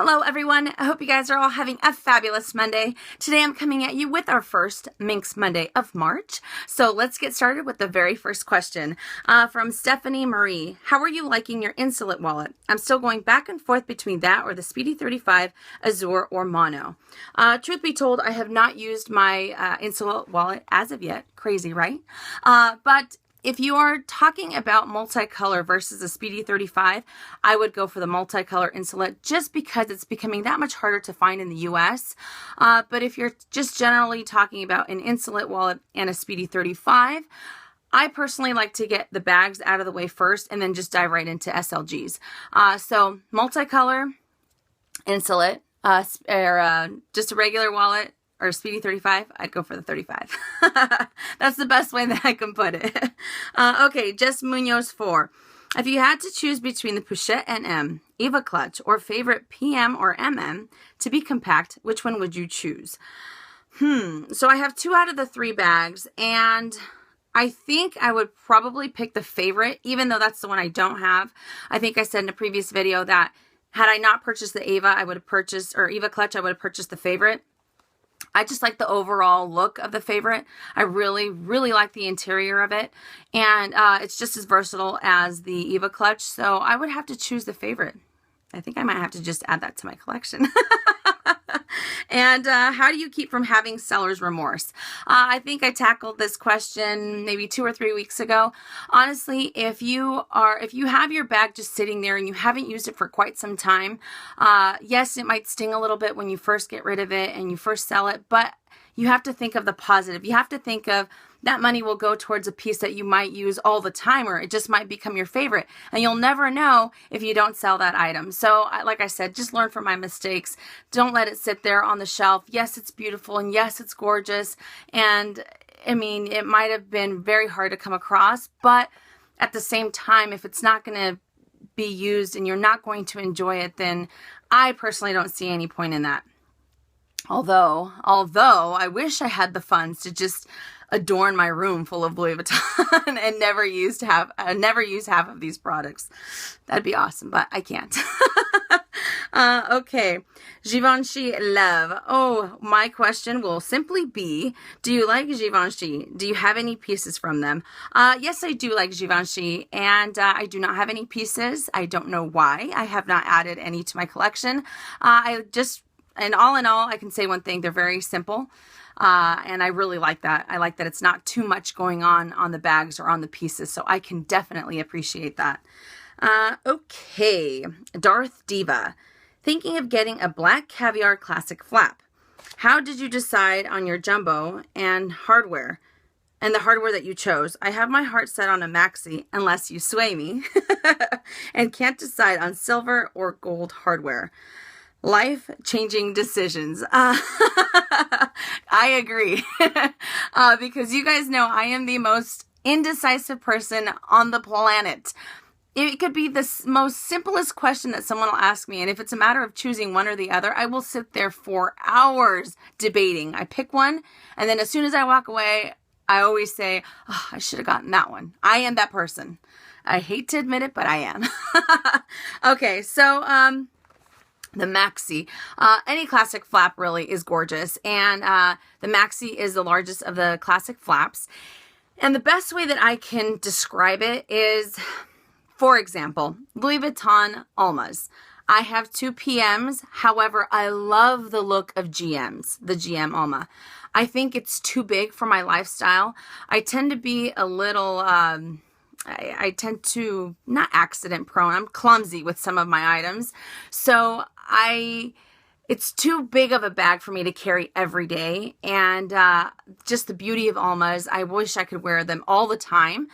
Hello everyone, I hope you guys are all having a fabulous Monday. Today I'm coming at you with our first Minks Monday of March. So let's get started with the very first question from Stephanie Marie. How are you liking your Insolite wallet? I'm still going back and forth between that or the Speedy 35, Azure, or Mono. Truth be told, I have not used my Insolite wallet as of yet. Crazy, right? But if you are talking about multicolor versus a Speedy 35, I would go for the multicolor Insolite just because it's becoming that much harder to find in the US. But if you're just generally talking about an Insolite wallet and a Speedy 35, I personally like to get the bags out of the way first and then just dive right into SLGs. So multicolor Insolite, or just a regular wallet, or Speedy 35, I'd go for the 35. That's the best way that I can put it. Okay, Jess Munoz 4. If you had to choose between the Pochette NM, Eva Clutch, or favorite PM or MM to be compact, which one would you choose? So I have 2 out of the 3 bags, and I think I would probably pick the favorite, even though that's the one I don't have. I think I said in a previous video that had I not purchased the Eva, I would have purchased, or Eva Clutch, I would have purchased the favorite. I just like the overall look of the favorite. I really, really like the interior of it. And it's just as versatile as the Eva Clutch. So I would have to choose the favorite. I think I might have to just add that to my collection. And how do you keep from having seller's remorse? I think I tackled this question maybe 2 or 3 weeks ago. Honestly, if you have your bag just sitting there and you haven't used it for quite some time, yes, it might sting a little bit when you first get rid of it and you first sell it, but you have to think of the positive. You have to think of that money will go towards a piece that you might use all the time, or it just might become your favorite. And you'll never know if you don't sell that item. So like I said, just learn from my mistakes. Don't let it sit there on the shelf. Yes, it's beautiful, and yes, it's gorgeous. And I mean, it might have been very hard to come across, but at the same time, if it's not going to be used and you're not going to enjoy it, then I personally don't see any point in that. Although I wish I had the funds to just adorn my room full of Louis Vuitton and never use half of these products. That'd be awesome, but I can't. Okay, Givenchy Love. Oh, my question will simply be, do you like Givenchy? Do you have any pieces from them? Yes, I do like Givenchy, and I do not have any pieces. I don't know why. I have not added any to my collection. And all in all, I can say one thing. They're very simple. And I really like that. I like that it's not too much going on the bags or on the pieces. So I can definitely appreciate that. Okay. Darth Diva. Thinking of getting a black caviar classic flap. How did you decide on your jumbo and hardware? And the hardware that you chose? I have my heart set on a maxi, unless you sway me. And can't decide on silver or gold hardware. Life-changing decisions. I agree. Because you guys know I am the most indecisive person on the planet. It could be the most simplest question that someone will ask me, and if it's a matter of choosing one or the other, I will sit there for hours debating. I pick one, and then as soon as I walk away, I always say, oh, I should have gotten that one. I am that person. I hate to admit it, but I am. Okay, so the maxi. Any classic flap really is gorgeous. And the maxi is the largest of the classic flaps. And the best way that I can describe it is, for example, Louis Vuitton Almas. I have 2 PMs. However, I love the look of GMs, the GM Alma. I think it's too big for my lifestyle. I tend to be a little I tend to, not accident prone, I'm clumsy with some of my items. So it's too big of a bag for me to carry every day. And just the beauty of Almas, I wish I could wear them all the time.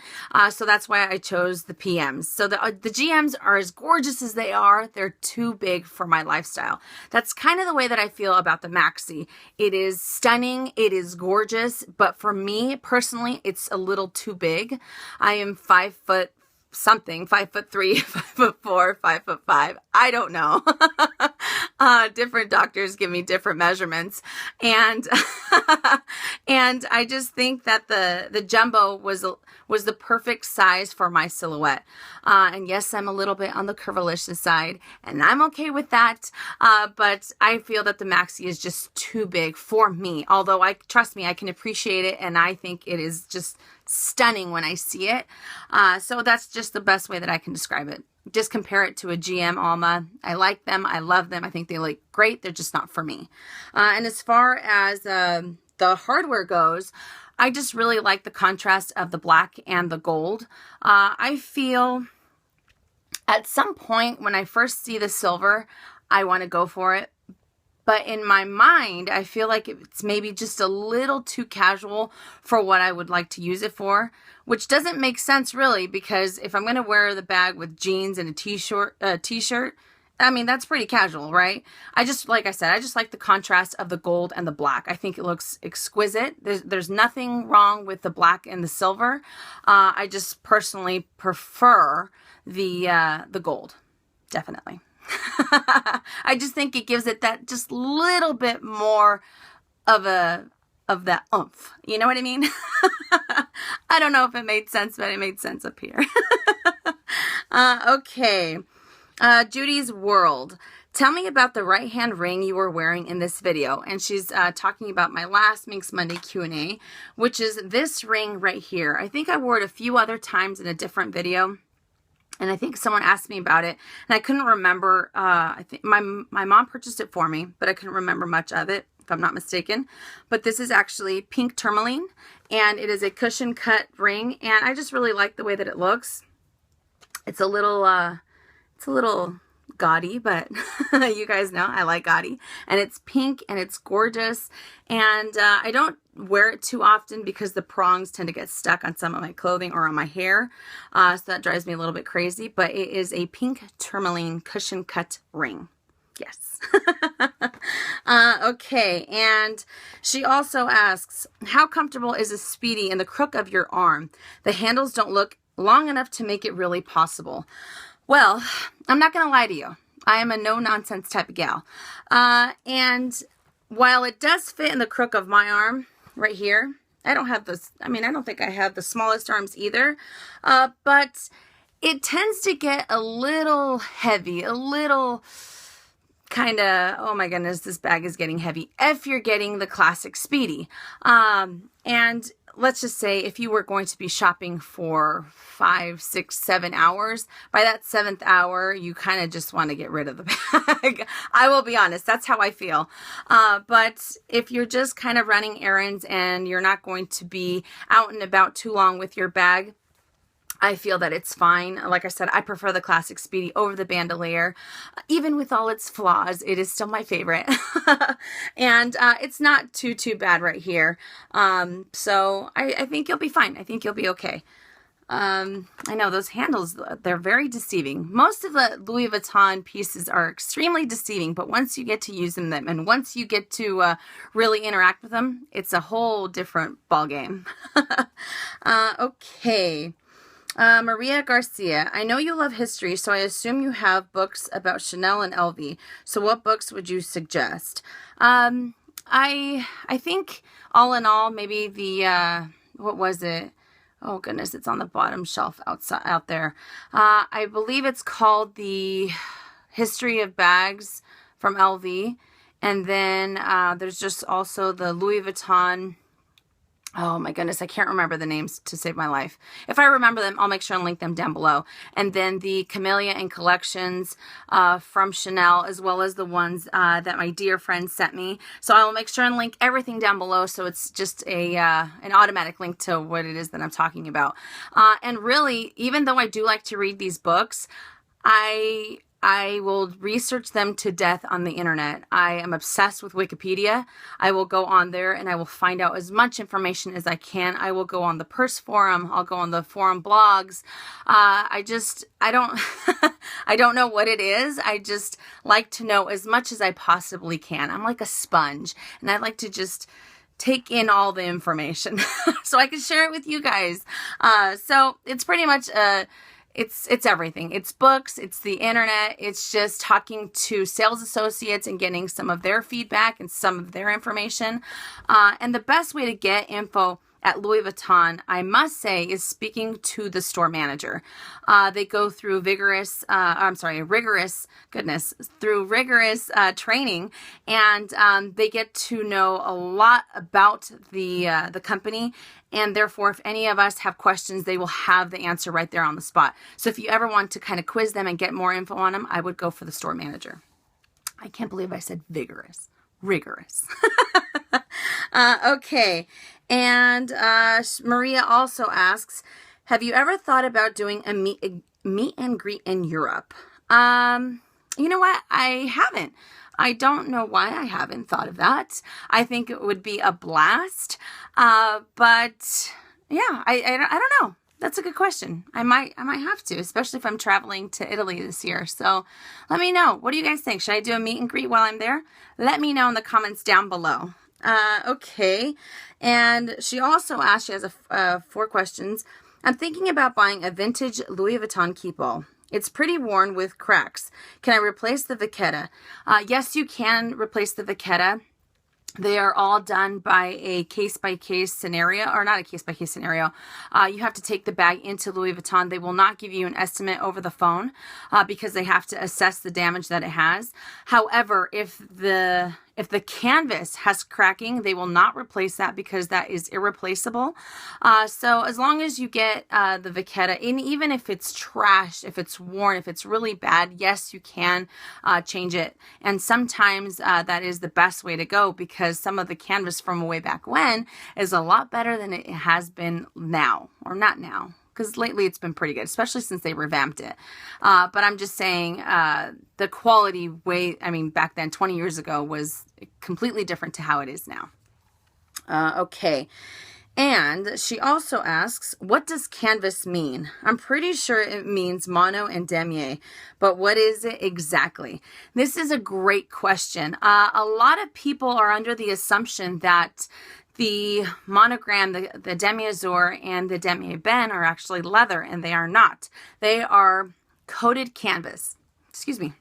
So that's why I chose the PMs. So the GMs are as gorgeous as they are. They're too big for my lifestyle. That's kind of the way that I feel about the maxi. It is stunning. It is gorgeous. But for me personally, it's a little too big. I am 5 foot something, 5'3", 5'4", 5'5". I don't know. Different doctors give me different measurements. And, and I just think that the jumbo was the perfect size for my silhouette. And yes, I'm a little bit on the curvilicious side, and I'm okay with that. But I feel that the maxi is just too big for me. Although trust me, I can appreciate it, and I think it is just stunning when I see it. So that's just the best way that I can describe it. Just compare it to a GM Alma. I like them. I love them. I think they look great. They're just not for me. And as far as the hardware goes, I just really like the contrast of the black and the gold. I feel at some point when I first see the silver, I want to go for it. But in my mind, I feel like it's maybe just a little too casual for what I would like to use it for, which doesn't make sense really, because if I'm going to wear the bag with jeans and a t-shirt, I mean, that's pretty casual, right? Like I said, I just like the contrast of the gold and the black. I think it looks exquisite. There's nothing wrong with the black and the silver. I just personally prefer the gold, definitely. I just think it gives it that just little bit more of that oomph. You know what I mean? I don't know if it made sense, but it made sense up here. Okay. Judy's World. Tell me about the right hand ring you were wearing in this video. And she's talking about my last Minks Monday Q&A, which is this ring right here. I think I wore it a few other times in a different video. And I think someone asked me about it, and I couldn't remember. I think my mom purchased it for me, but I couldn't remember much of it, if I'm not mistaken. But this is actually pink tourmaline, and it is a cushion cut ring, and I just really like the way that it looks. It's a little gaudy, but you guys know I like gaudy, and it's pink and it's gorgeous. And I don't wear it too often because the prongs tend to get stuck on some of my clothing or on my hair, so that drives me a little bit crazy. But it is a pink tourmaline cushion cut ring. Yes. Okay, and she also asks, how comfortable is a Speedy in the crook of your arm? The handles don't look long enough to make it really possible. Well, I'm not going to lie to you. I am a no-nonsense type of gal. And while it does fit in the crook of my arm right here, I don't have this, I don't think I have the smallest arms either, but it tends to get a little heavy, a little kind of, oh my goodness, this bag is getting heavy, if you're getting the classic Speedy. And let's just say if you were going to be shopping for 5, 6, 7 hours, by that 7th hour, you kind of just want to get rid of the bag. I will be honest, that's how I feel. But if you're just kind of running errands and you're not going to be out and about too long with your bag, I feel that it's fine. Like I said, I prefer the classic Speedy over the bandolier. Even with all its flaws, it is still my favorite. And it's not too bad right here. So I think you'll be fine. I think you'll be okay. I know those handles, they're very deceiving. Most of the Louis Vuitton pieces are extremely deceiving, but once you get to using them and once you get to really interact with them, it's a whole different ballgame. Okay. Maria Garcia, I know you love history, so I assume you have books about Chanel and LV. So what books would you suggest? I think all in all, maybe the, what was it? Oh goodness, it's on the bottom shelf out there. I believe it's called The History of Bags from LV. And then there's just also the Louis Vuitton. Oh my goodness, I can't remember the names to save my life. If I remember them, I'll make sure and link them down below. And then the Camellia and Collections from Chanel, as well as the ones that my dear friend sent me. So I will make sure and link everything down below, so it's just an automatic link to what it is that I'm talking about. And really, even though I do like to read these books, I will research them to death on the internet. I am obsessed with Wikipedia. I will go on there and I will find out as much information as I can. I will go on the Purse forum. I'll go on the forum blogs. I don't, I don't know what it is. I just like to know as much as I possibly can. I'm like a sponge, and I like to just take in all the information so I can share it with you guys. So it's pretty much it's everything. It's books, it's the internet, it's just talking to sales associates and getting some of their feedback and some of their information. And the best way to get info at Louis Vuitton, I must say, is speaking to the store manager. They go through rigorous training, and they get to know a lot about the company. And therefore, if any of us have questions, they will have the answer right there on the spot. So if you ever want to kind of quiz them and get more info on them, I would go for the store manager. I can't believe I said vigorous. Rigorous. Okay. And Maria also asks, have you ever thought about doing a meet and greet in Europe? You know what? I haven't. I don't know why I haven't thought of that. I think it would be a blast. But yeah, I don't know. That's a good question. I might have to, especially if I'm traveling to Italy this year. So let me know. What do you guys think? Should I do a meet and greet while I'm there? Let me know in the comments down below. Okay. And she also asked, she has 4 questions. I'm thinking about buying a vintage Louis Vuitton keepall. It's pretty worn with cracks. Can I replace the Vachetta? Yes, you can replace the Vachetta. They are all done by a case-by-case scenario, or not a case-by-case scenario. You have to take the bag into Louis Vuitton. They will not give you an estimate over the phone because they have to assess the damage that it has. However, if the canvas has cracking, they will not replace that because that is irreplaceable. So as long as you get the Vachetta, and even if it's trashed, if it's worn, if it's really bad, yes, you can change it. And sometimes that is the best way to go because some of the canvas from way back when is a lot better than it has been now, or not now. Because lately it's been pretty good, especially since they revamped it. But I'm just saying the quality back then, 20 years ago, was completely different to how it is now. Okay. And she also asks, what does canvas mean? I'm pretty sure it means mono and damier, but what is it exactly? This is a great question. A lot of people are under the assumption that the monogram, the demi-azur and the demi-ben are actually leather, and they are not. They are coated canvas. Excuse me.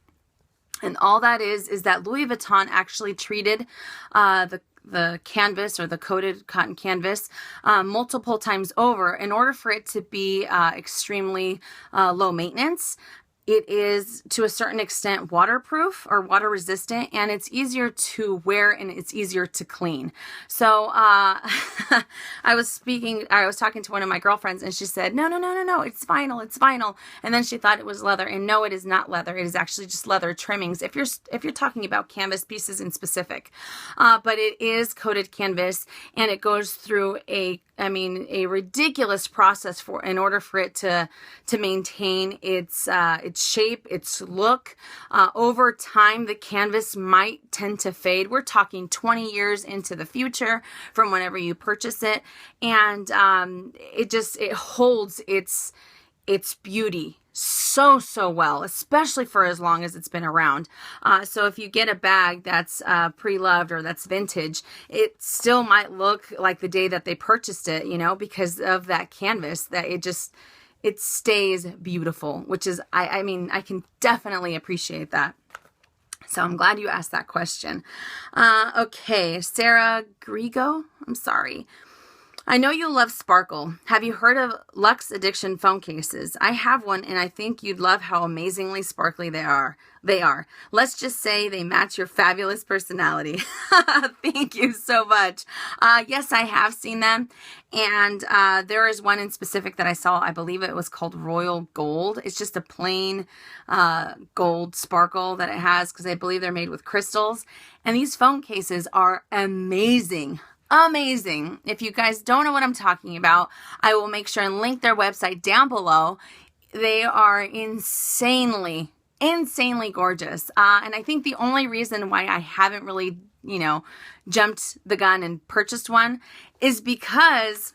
And all that is that Louis Vuitton actually treated the canvas, or the coated cotton canvas, multiple times over in order for it to be extremely low maintenance. It is, to a certain extent, waterproof or water resistant, and it's easier to wear and it's easier to clean. So I was talking to one of my girlfriends, and she said, no, it's vinyl. And then she thought it was leather, and no, it is not leather. It is actually just leather trimmings if you're talking about canvas pieces in specific. But it is coated canvas, and it goes through a ridiculous process in order for it to maintain its shape, its look. Over time, the canvas might tend to fade. We're talking 20 years into the future from whenever you purchase it, and it holds its beauty so well, especially for as long as it's been around. So if you get a bag that's pre-loved or that's vintage, it still might look like the day that they purchased it, because of that canvas, that it stays beautiful, which is, I can definitely appreciate that. So I'm glad you asked that question. Okay, Sarah Grigo, I'm sorry. I know you love sparkle. Have you heard of Luxe Addiction phone cases? I have one, and I think you'd love how amazingly sparkly they are. Let's just say they match your fabulous personality. Thank you so much. Yes, I have seen them, and there is one in specific that I saw. I believe it was called Royal Gold. It's just a plain gold sparkle that it has, because I believe they're made with crystals. And these phone cases are amazing. Amazing. If you guys don't know what I'm talking about, I will make sure and link their website down below. They are insanely gorgeous. And I think the only reason why I haven't really, jumped the gun and purchased one is because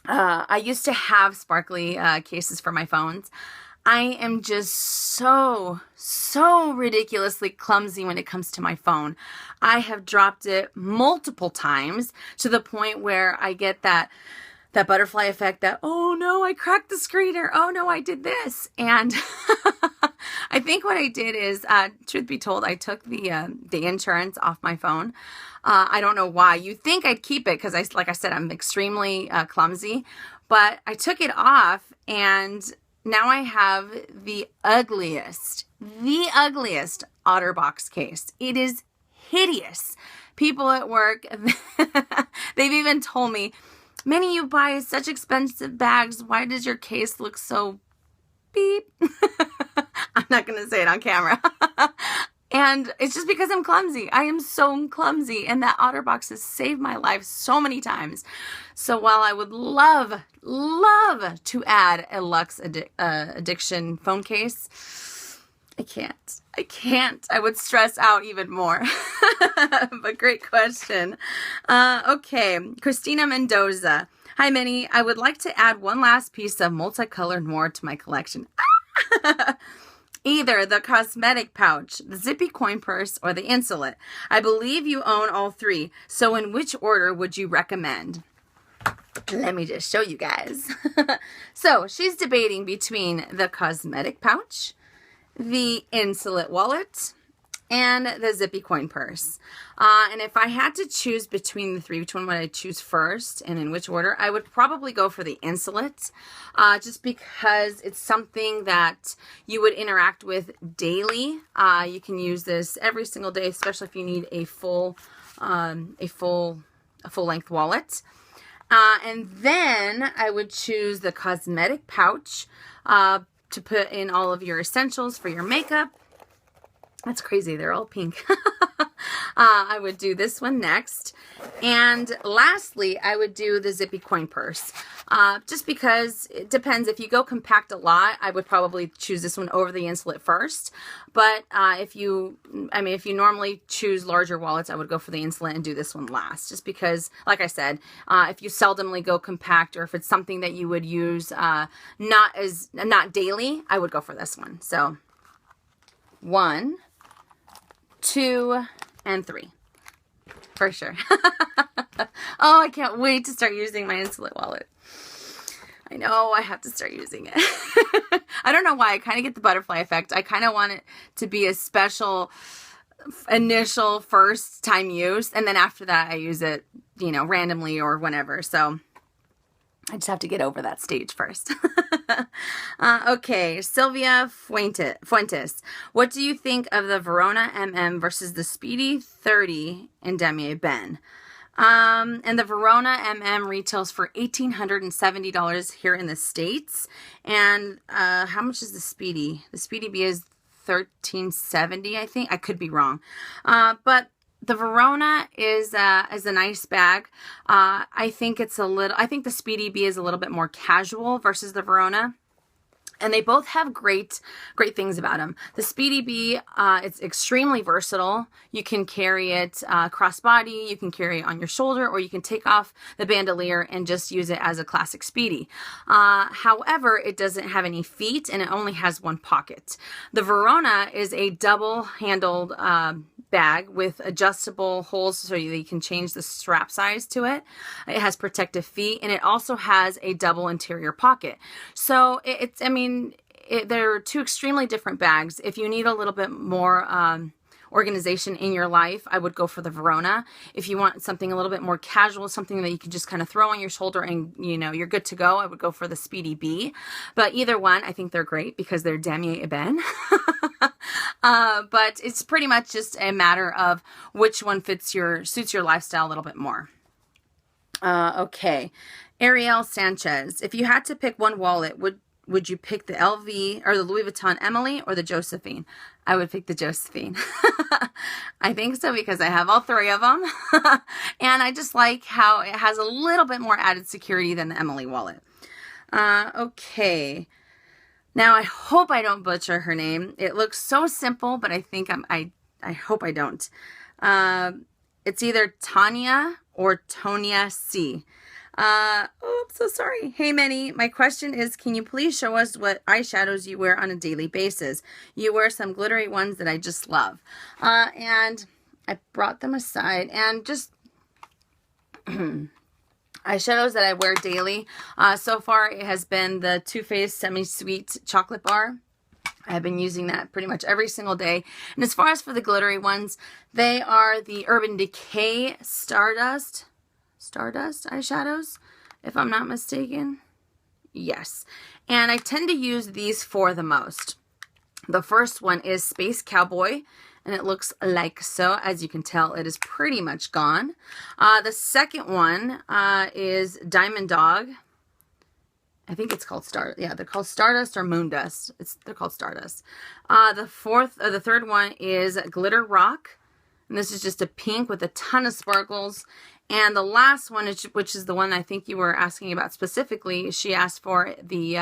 I used to have sparkly cases for my phones. I am just so ridiculously clumsy when it comes to my phone. I have dropped it multiple times to the point where I get that that butterfly effect, that, oh no, I cracked the screen, or oh no, I did this. And I think what I did is, truth be told, I took the insurance off my phone. I don't know why. You think I'd keep it because, like I said, I'm extremely clumsy, but I took it off, and now I have the ugliest OtterBox case. It is hideous. People at work, they've even told me, Minnie, you buy such expensive bags. Why does your case look so beep? I'm not going to say it on camera. And it's just because I'm clumsy. I am so clumsy. And that OtterBox has saved my life so many times. So while I would love to add a Luxe Addiction phone case, I can't. I would stress out even more. But great question. Okay. Christina Mendoza. Hi, Minnie. I would like to add one last piece of multicolor noir to my collection. Either the cosmetic pouch, the zippy coin purse, or the insulet. I believe you own all three. So in which order would you recommend? Let me just show you guys. So she's debating between the cosmetic pouch, the insulet wallet, and the zippy coin purse. And if I had to choose between the three, which one would I choose first and in which order? I would probably go for the insulet, just because it's something that you would interact with daily. You can use this every single day, especially if you need a full length wallet. And then I would choose the cosmetic pouch to put in all of your essentials for your makeup. That's crazy. They're all pink. I would do this one next. And lastly, I would do the zippy coin purse. Just because it depends. If you go compact a lot, I would probably choose this one over the insulet first. But if you normally choose larger wallets, I would go for the insulet and do this one last. Just because, like I said, if you seldomly go compact, or if it's something that you would use not daily, I would go for this one. So 1, 2, and 3. For sure. Oh, I can't wait to start using my insulet wallet. I know I have to start using it. I don't know why. I kind of get the butterfly effect. I kind of want it to be a special initial first time use. And then after that, I use it, randomly or whenever. So I just have to get over that stage first. Okay, Sylvia Fuentes. What do you think of the Verona MM versus the Speedy 30 in Damier Ben? And the Verona MM retails for $1,870 here in the States. And how much is the Speedy? The Speedy B is $1,370, I think. I could be wrong. But the Verona is a nice bag. I think the Speedy B is a little bit more casual versus the Verona. And they both have great things about them. The Speedy B, it's extremely versatile. You can carry it crossbody, you can carry it on your shoulder, or you can take off the bandolier and just use it as a classic Speedy. However, it doesn't have any feet and it only has one pocket. The Verona is a double-handled bag with adjustable holes so you can change the strap size to it. It has protective feet, and it also has a double interior pocket. So they're two extremely different bags. If you need a little bit more organization in your life, I would go for the Verona. If you want something a little bit more casual, something that you can just kind of throw on your shoulder and you're good to go, I would go for the Speedy B. But either one, I think they're great because they're Damier Ebene. But it's pretty much just a matter of which one suits your lifestyle a little bit more. Okay. Ariel Sanchez. If you had to pick one wallet, would you pick the LV or the Louis Vuitton Emily or the Josephine? I would pick the Josephine. I think so because I have all three of them. And I just like how it has a little bit more added security than the Emily wallet. Okay. Now, I hope I don't butcher her name. It looks so simple, but I think I hope I don't. It's either Tanya or Tonya C. I'm so sorry. Hey, Minnie, my question is, can you please show us what eyeshadows you wear on a daily basis? You wear some glittery ones that I just love. And I brought them aside and just... eyeshadows that I wear daily. So far, it has been the Too Faced Semi-Sweet Chocolate Bar. I've been using that pretty much every single day. And as far as for the glittery ones, they are the Urban Decay Stardust eyeshadows, if I'm not mistaken. Yes. And I tend to use these four the most. The first one is Space Cowboy, and it looks like so. As you can tell, it is pretty much gone. The second one is Diamond Dog. I think it's called yeah, they're called Stardust or Moon Dust. They're called Stardust. The third one is Glitter Rock, and this is just a pink with a ton of sparkles. And the last one, which is the one I think you were asking about specifically, she asked for the,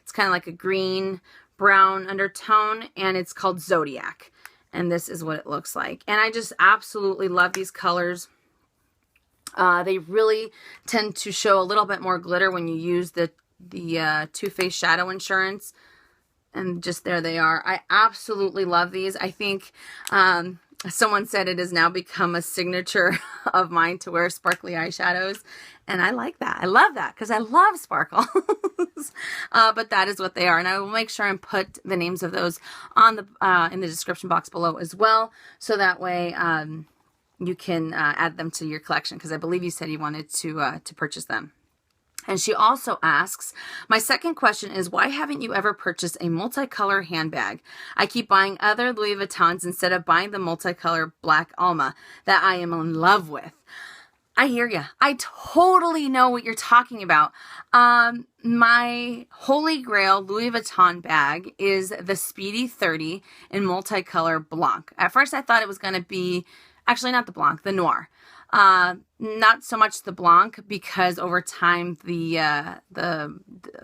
it's kind of like a green brown undertone, and it's called Zodiac. And this is what it looks like. And I just absolutely love these colors. They really tend to show a little bit more glitter when you use the Too Faced Shadow Insurance. And just there they are. I absolutely love these. I think someone said it has now become a signature of mine to wear sparkly eyeshadows. And I like that. I love that because I love sparkles. But that is what they are. And I will make sure and put the names of those on the in the description box below as well. So that way you can add them to your collection, because I believe you said you wanted to purchase them. And she also asks, my second question is, why haven't you ever purchased a multicolor handbag? I keep buying other Louis Vuittons instead of buying the multicolor black Alma that I am in love with. I hear ya. I totally know what you're talking about. My holy grail Louis Vuitton bag is the Speedy 30 in multicolor Blanc. At first I thought it was going to be, actually not the Blanc, the Noir. Not so much the Blanc, because over time the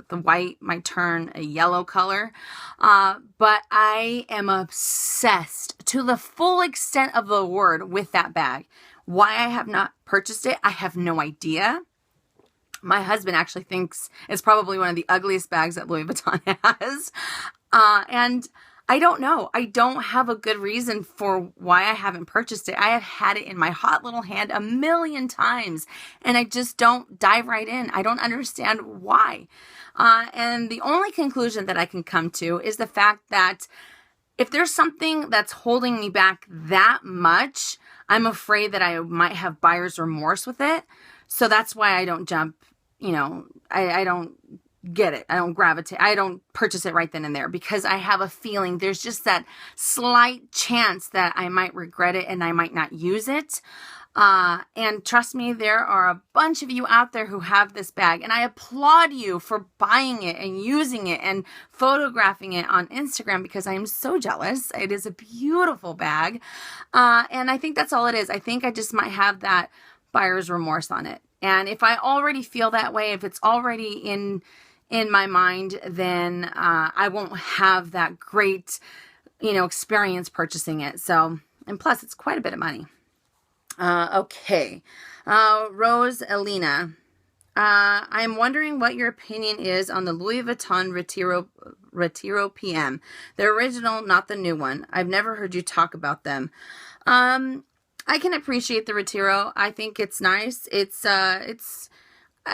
white might turn a yellow color. But I am obsessed to the full extent of the word with that bag. Why I have not purchased it, I have no idea. My husband actually thinks it's probably one of the ugliest bags that Louis Vuitton has. And I don't know. I don't have a good reason for why I haven't purchased it. I have had it in my hot little hand a million times, and I just don't dive right in. I don't understand why. And the only conclusion that I can come to is the fact that if there's something that's holding me back that much, I'm afraid that I might have buyer's remorse with it. So that's why I don't jump, I don't get it. I don't gravitate. I don't purchase it right then and there, because I have a feeling there's just that slight chance that I might regret it and I might not use it. And trust me, there are a bunch of you out there who have this bag, and I applaud you for buying it and using it and photographing it on Instagram, because I am so jealous. It is a beautiful bag. And I think that's all it is. I think I just might have that buyer's remorse on it. And if I already feel that way, if it's already in my mind, then I won't have that great, experience purchasing it. So, and plus it's quite a bit of money. Okay. Rose Elena. I'm wondering what your opinion is on the Louis Vuitton Retiro PM. The original, not the new one. I've never heard you talk about them. I can appreciate the Retiro. I think it's nice.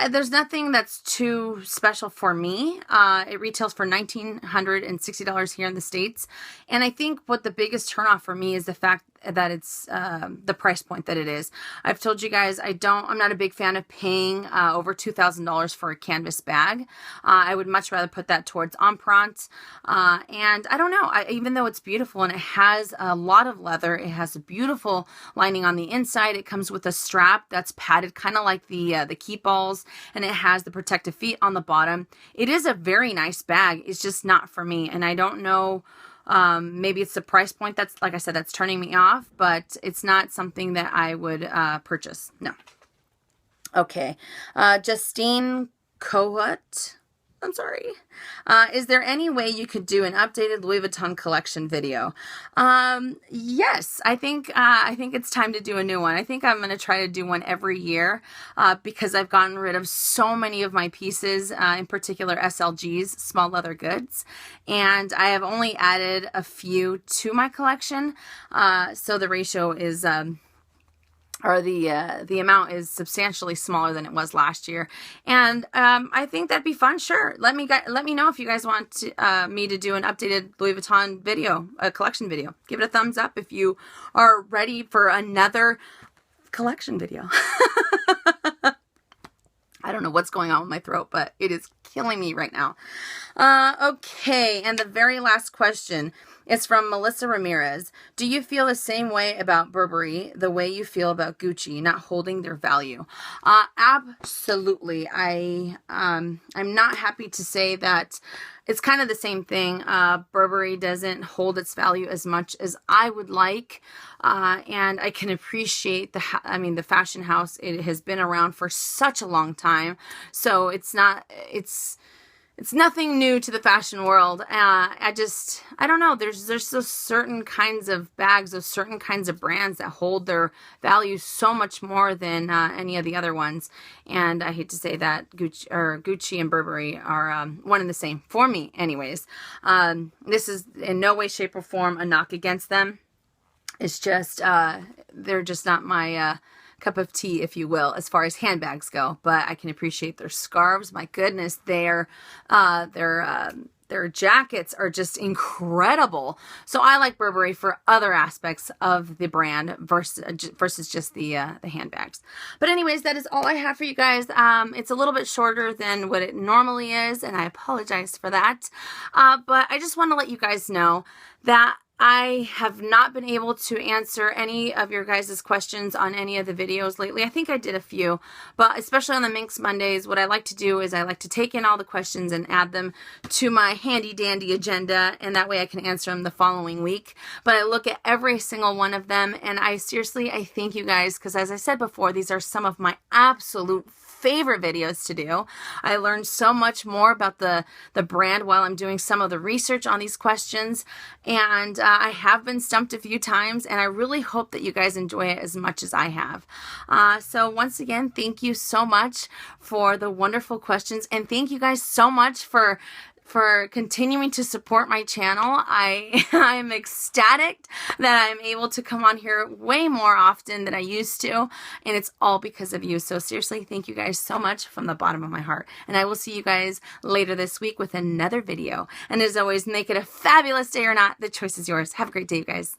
There's nothing that's too special for me. It retails for $1,960 here in the States. And I think what the biggest turnoff for me is the fact that it's the price point that it is. I've told you guys I'm not a big fan of paying over $2,000 for a canvas bag. I would much rather put that towards empreinte. And I don't know, even though it's beautiful and it has a lot of leather, it has a beautiful lining on the inside. It comes with a strap that's padded, kind of like the keep balls, and it has the protective feet on the bottom. It is a very nice bag. It's just not for me, and I don't know. Maybe it's the price point that's, like I said, that's turning me off, but it's not something that I would purchase. No. Okay. Justine Kohut. I'm sorry. Is there any way you could do an updated Louis Vuitton collection video? Yes, I think it's time to do a new one. I think I'm going to try to do one every year because I've gotten rid of so many of my pieces, in particular SLGs, small leather goods, and I have only added a few to my collection. So the ratio is or the amount is substantially smaller than it was last year, and I think that'd be fun. Sure, let me know if you guys want to, me to do an updated Louis Vuitton video, a collection video. Give it a thumbs up if you are ready for another collection video. I don't know what's going on with my throat, but it is killing me right now. Okay, and the very last question is from Melissa Ramirez. Do you feel the same way about Burberry the way you feel about Gucci not holding their value? Absolutely. I'm not happy to say that it's kind of the same thing. Burberry doesn't hold its value as much as I would like, and I can appreciate the fashion house. It has been around for such a long time, so it's nothing new to the fashion world. I don't know. There's those certain kinds of bags, those certain kinds of brands that hold their value so much more than any of the other ones. And I hate to say that Gucci and Burberry are one and the same for me, anyways. This is in no way, shape, or form a knock against them. It's just they're just not my cup of tea, if you will, as far as handbags go. But I can appreciate their scarves. My goodness, their jackets are just incredible. So I like Burberry for other aspects of the brand versus just the handbags. But anyways, that is all I have for you guys. It's a little bit shorter than what it normally is, and I apologize for that. But I just want to let you guys know that I have not been able to answer any of your guys' questions on any of the videos lately. I think I did a few, but especially on the Minks Mondays, what I like to do is I like to take in all the questions and add them to my handy dandy agenda, and that way I can answer them the following week. But I look at every single one of them, and I thank you guys, because as I said before, these are some of my absolute favorite videos to do. I learned so much more about the brand while I'm doing some of the research on these questions, and I have been stumped a few times, and I really hope that you guys enjoy it as much as I have. So once again, thank you so much for the wonderful questions, and thank you guys so much for continuing to support my channel. I'm ecstatic that I'm able to come on here way more often than I used to, and it's all because of you. So seriously, thank you guys so much from the bottom of my heart, and I will see you guys later this week with another video. And as always, make it a fabulous day or not. The choice is yours. Have a great day, you guys.